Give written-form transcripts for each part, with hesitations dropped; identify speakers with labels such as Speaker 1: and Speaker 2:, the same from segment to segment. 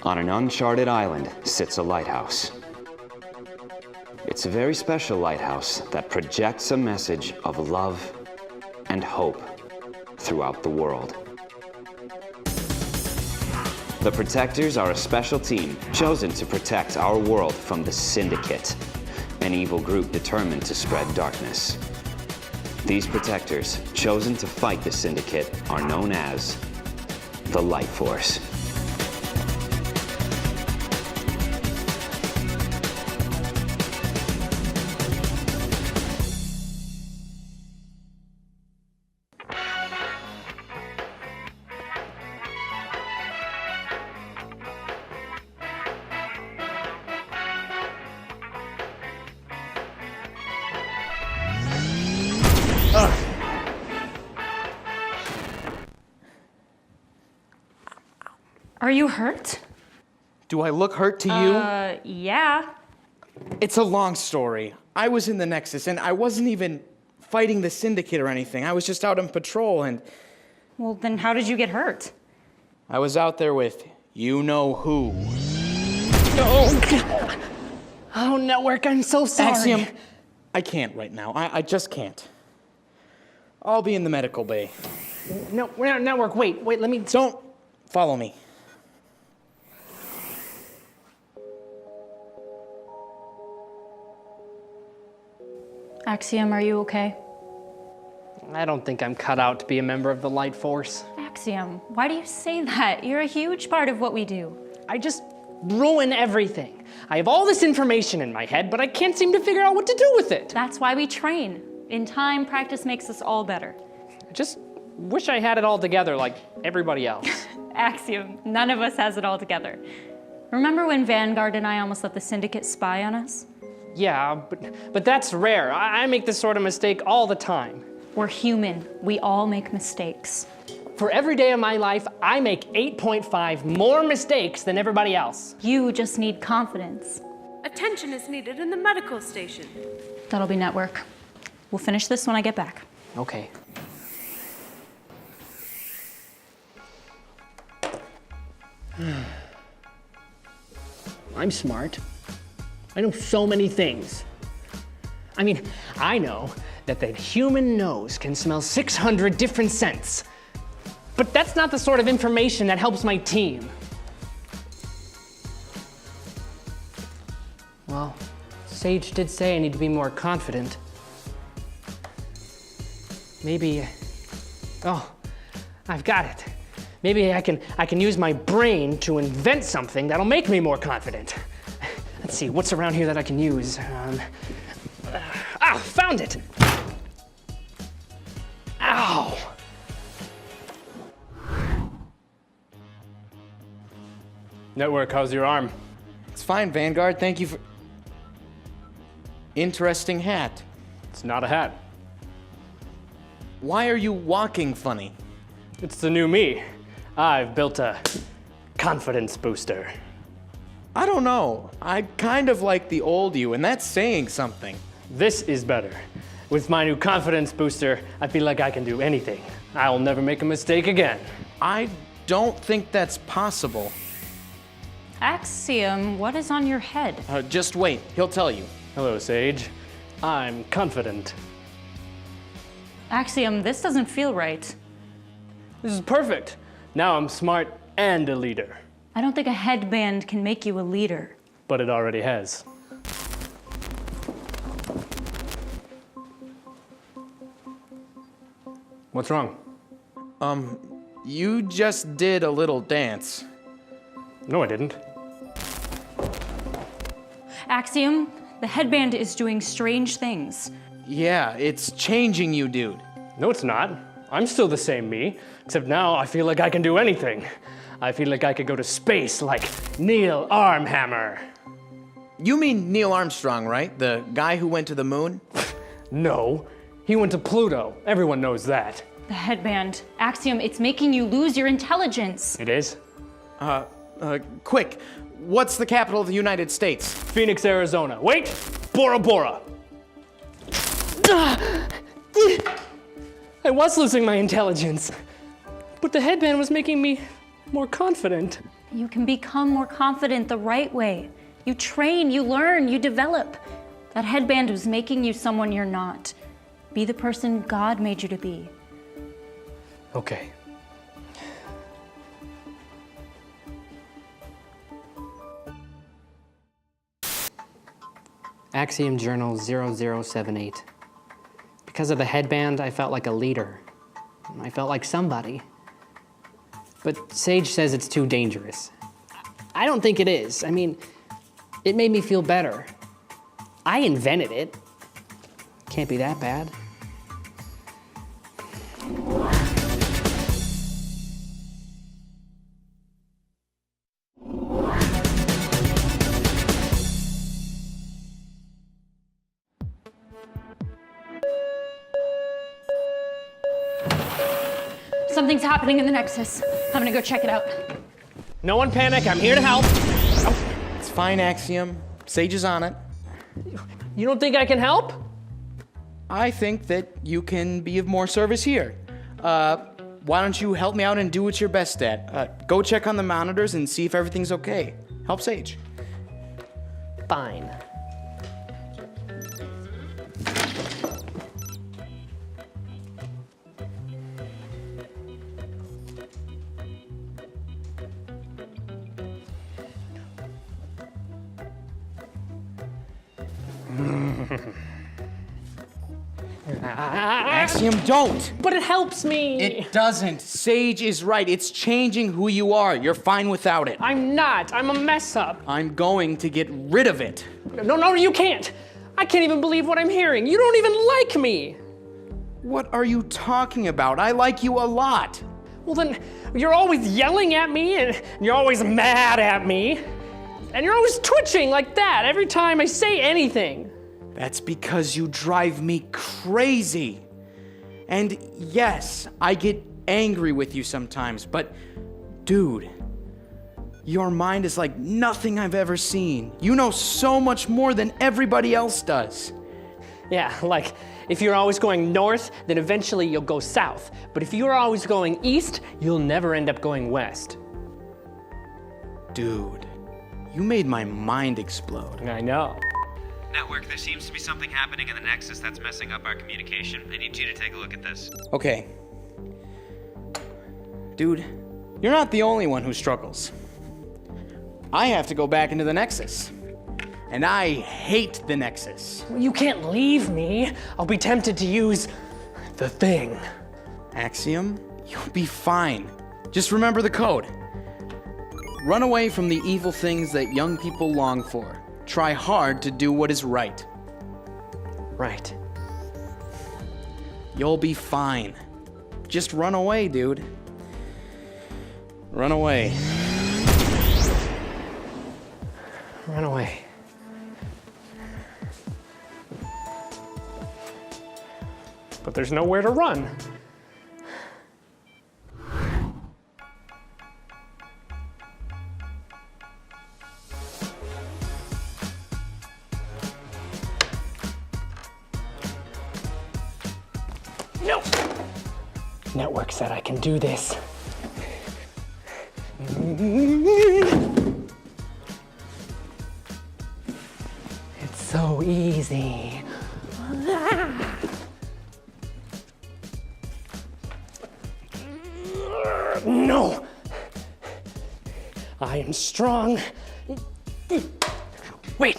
Speaker 1: On an uncharted island sits a lighthouse. It's a very special lighthouse that projects a message of love and hope throughout the world. The Protectors are a special team chosen to protect our world from the Syndicate, an evil group determined to spread darkness. These Protectors, chosen to fight the Syndicate, are known as the Light Force.
Speaker 2: Are you hurt?
Speaker 3: Do I look hurt to you?
Speaker 2: Yeah.
Speaker 3: It's a long story. I was in the Nexus, and I wasn't even fighting the Syndicate or anything. I was just out on patrol, and...
Speaker 2: Well, then how did you get hurt?
Speaker 3: I was out there with you-know-who.
Speaker 4: Oh, Network, I'm so sorry.
Speaker 3: Axiom, I can't right now. I just can't. I'll be in the medical bay.
Speaker 4: No, Network, wait, let me...
Speaker 3: Don't follow me.
Speaker 2: Axiom, are you okay?
Speaker 4: I don't think I'm cut out to be a member of the Light Force.
Speaker 2: Axiom, why do you say that? You're a huge part of what we do.
Speaker 4: I just ruin everything. I have all this information in my head, but I can't seem to figure out what to do with it.
Speaker 2: That's why we train. In time, practice makes us all better.
Speaker 4: I just wish I had it all together like everybody else.
Speaker 2: Axiom, none of us has it all together. Remember when Vanguard and I almost let the Syndicate spy on us?
Speaker 4: Yeah, but that's rare. I make this sort of mistake all the time.
Speaker 2: We're human. We all make mistakes.
Speaker 4: For every day of my life, I make 8.5 more mistakes than everybody else.
Speaker 2: You just need confidence.
Speaker 5: Attention is needed in the medical station.
Speaker 2: That'll be Network. We'll finish this when I get back.
Speaker 4: Okay. I'm smart. I know so many things. I mean, I know that the human nose can smell 600 different scents. But that's not the sort of information that helps my team. Well, Sage did say I need to be more confident. Maybe, oh, I've got it. Maybe I can use my brain to invent something that'll make me more confident. Let's see, what's around here that I can use? Found it! Ow! Network, how's your arm?
Speaker 3: It's fine, Vanguard. Thank you for... Interesting hat.
Speaker 4: It's not a hat.
Speaker 3: Why are you walking funny?
Speaker 4: It's the new me. I've built a confidence booster.
Speaker 3: I don't know. I kind of like the old you, and that's saying something.
Speaker 4: This is better. With my new confidence booster, I feel like I can do anything. I'll never make a mistake again.
Speaker 3: I don't think that's possible.
Speaker 2: Axiom, what is on your head?
Speaker 3: Just wait. He'll tell you.
Speaker 4: Hello, Sage. I'm confident.
Speaker 2: Axiom, this doesn't feel right.
Speaker 4: This is perfect. Now I'm smart and a leader.
Speaker 2: I don't think a headband can make you a leader.
Speaker 4: But it already has. What's wrong?
Speaker 3: You just did a little dance.
Speaker 4: No, I didn't.
Speaker 2: Axiom, the headband is doing strange things.
Speaker 3: Yeah, it's changing you, dude.
Speaker 4: No, it's not. I'm still the same me, except now I feel like I can do anything. I feel like I could go to space like Neil Armhammer.
Speaker 3: You mean Neil Armstrong, right? The guy who went to the moon?
Speaker 4: No, he went to Pluto. Everyone knows that.
Speaker 2: The headband. Axiom, it's making you lose your intelligence.
Speaker 4: It is?
Speaker 3: Quick, what's the capital of the United States?
Speaker 4: Phoenix, Arizona. Wait, Bora Bora. I was losing my intelligence, but the headband was making me More confident.
Speaker 2: You can become more confident the right way. You train, you learn, you develop. That headband was making you someone you're not. Be the person God made you to be.
Speaker 4: Okay. Axiom Journal 0078. Because of the headband, I felt like a leader. I felt like somebody. But Sage says it's too dangerous. I don't think it is. I mean, it made me feel better. I invented it. Can't be that bad.
Speaker 2: Something's happening in the Nexus. I'm gonna go check it out.
Speaker 4: No one panic, I'm here to help.
Speaker 3: It's fine, Axiom. Sage is on it.
Speaker 4: You don't think I can help?
Speaker 3: I think that you can be of more service here. Why don't you help me out and do what you're best at? Go check on the monitors and see if everything's okay. Help Sage.
Speaker 4: Fine.
Speaker 3: Axiom, don't!
Speaker 4: But it helps me.
Speaker 3: It doesn't. Sage is right. It's changing who you are. You're fine without it.
Speaker 4: I'm not. I'm a mess up.
Speaker 3: I'm going to get rid of it.
Speaker 4: No, you can't. I can't even believe what I'm hearing. You don't even like me.
Speaker 3: What are you talking about? I like you a lot.
Speaker 4: Well, then you're always yelling at me and you're always mad at me. And you're always twitching like that every time I say anything.
Speaker 3: That's because you drive me crazy. And yes, I get angry with you sometimes, but dude, your mind is like nothing I've ever seen. You know so much more than everybody else does.
Speaker 4: Yeah, like if you're always going north, then eventually you'll go south. But if you're always going east, you'll never end up going west.
Speaker 3: Dude, you made my mind explode.
Speaker 4: I know.
Speaker 6: Network, there seems to be something happening in the Nexus that's messing up our communication. I need you to take a look at this.
Speaker 3: Okay. Dude, you're not the only one who struggles. I have to go back into the Nexus. And I hate the Nexus.
Speaker 4: You can't leave me. I'll be tempted to use the thing.
Speaker 3: Axiom, you'll be fine. Just remember the code. Run away from the evil things that young people long for. Try hard to do what is right.
Speaker 4: Right.
Speaker 3: You'll be fine. Just run away, dude. Run away.
Speaker 4: Run away. But there's nowhere to run. No! Network said I can do this. It's so easy. No! I am strong. Wait!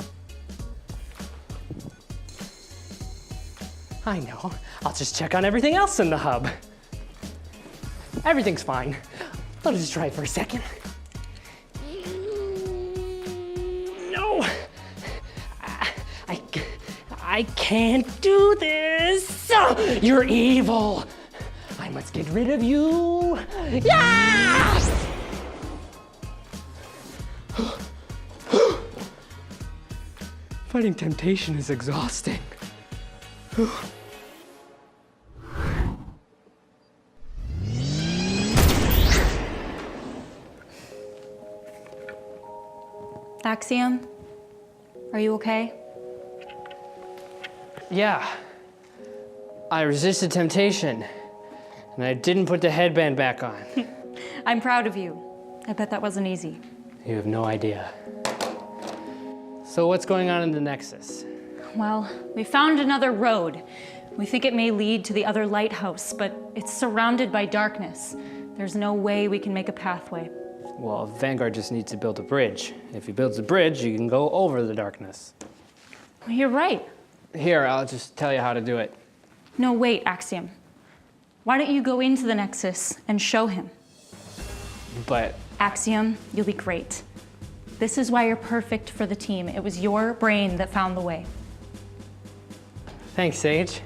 Speaker 4: I know. I'll just check on everything else in the hub. Everything's fine. I'll just try for a second. No! I can't do this! You're evil! I must get rid of you! Yeah! Fighting temptation is exhausting.
Speaker 2: Axiom, are you okay?
Speaker 4: Yeah. I resisted temptation, and I didn't put the headband back on.
Speaker 2: I'm proud of you. I bet that wasn't easy.
Speaker 4: You have no idea. So what's going on in the Nexus?
Speaker 2: Well, we found another road. We think it may lead to the other lighthouse, but it's surrounded by darkness. There's no way we can make a pathway.
Speaker 4: Well, Vanguard just needs to build a bridge. If he builds a bridge, you can go over the darkness.
Speaker 2: Well, you're right.
Speaker 4: Here, I'll just tell you how to do it.
Speaker 2: No, wait, Axiom. Why don't you go into the Nexus and show him?
Speaker 4: But
Speaker 2: Axiom, you'll be great. This is why you're perfect for the team. It was your brain that found the way.
Speaker 4: thanks, Sage.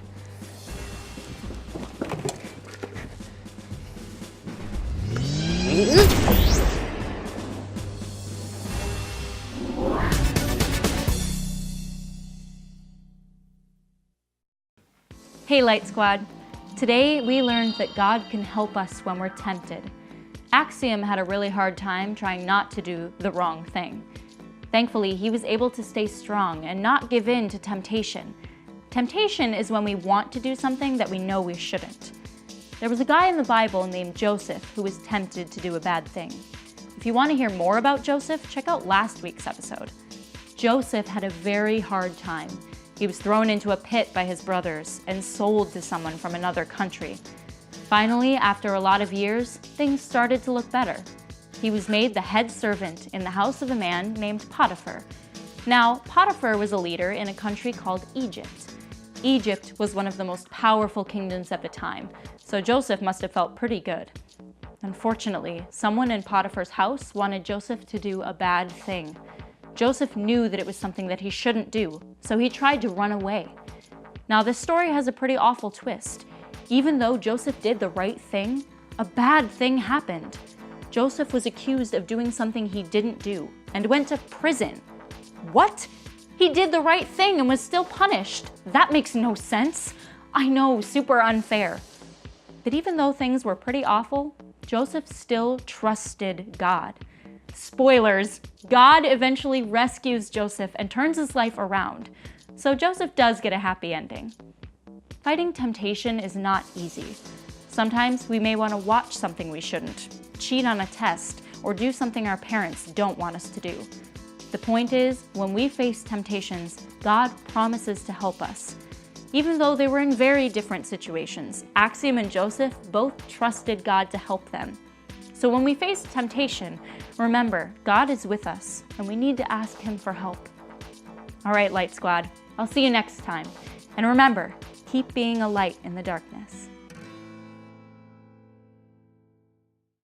Speaker 2: Hey, Light Squad. Today, we learned that God can help us when we're tempted. Axiom had a really hard time trying not to do the wrong thing. Thankfully, he was able to stay strong and not give in to temptation. Temptation is when we want to do something that we know we shouldn't. There was a guy in the Bible named Joseph who was tempted to do a bad thing. If you want to hear more about Joseph, check out last week's episode. Joseph had a very hard time. He was thrown into a pit by his brothers and sold to someone from another country. Finally, after a lot of years, things started to look better. He was made the head servant in the house of a man named Potiphar. Now, Potiphar was a leader in a country called Egypt. Egypt was one of the most powerful kingdoms at the time, so Joseph must have felt pretty good. Unfortunately, someone in Potiphar's house wanted Joseph to do a bad thing. Joseph knew that it was something that he shouldn't do, so he tried to run away. Now, this story has a pretty awful twist. Even though Joseph did the right thing, a bad thing happened. Joseph was accused of doing something he didn't do and went to prison. What? He did the right thing and was still punished. That makes no sense. I know, super unfair. But even though things were pretty awful, Joseph still trusted God. Spoilers, God eventually rescues Joseph and turns his life around. So Joseph does get a happy ending. Fighting temptation is not easy. Sometimes we may want to watch something we shouldn't, cheat on a test, or do something our parents don't want us to do. The point is, when we face temptations, God promises to help us. Even though they were in very different situations, Axiom and Joseph both trusted God to help them. So when we face temptation, remember, God is with us, and we need to ask Him for help. All right, Light Squad, I'll see you next time. And remember, keep being a light in the darkness.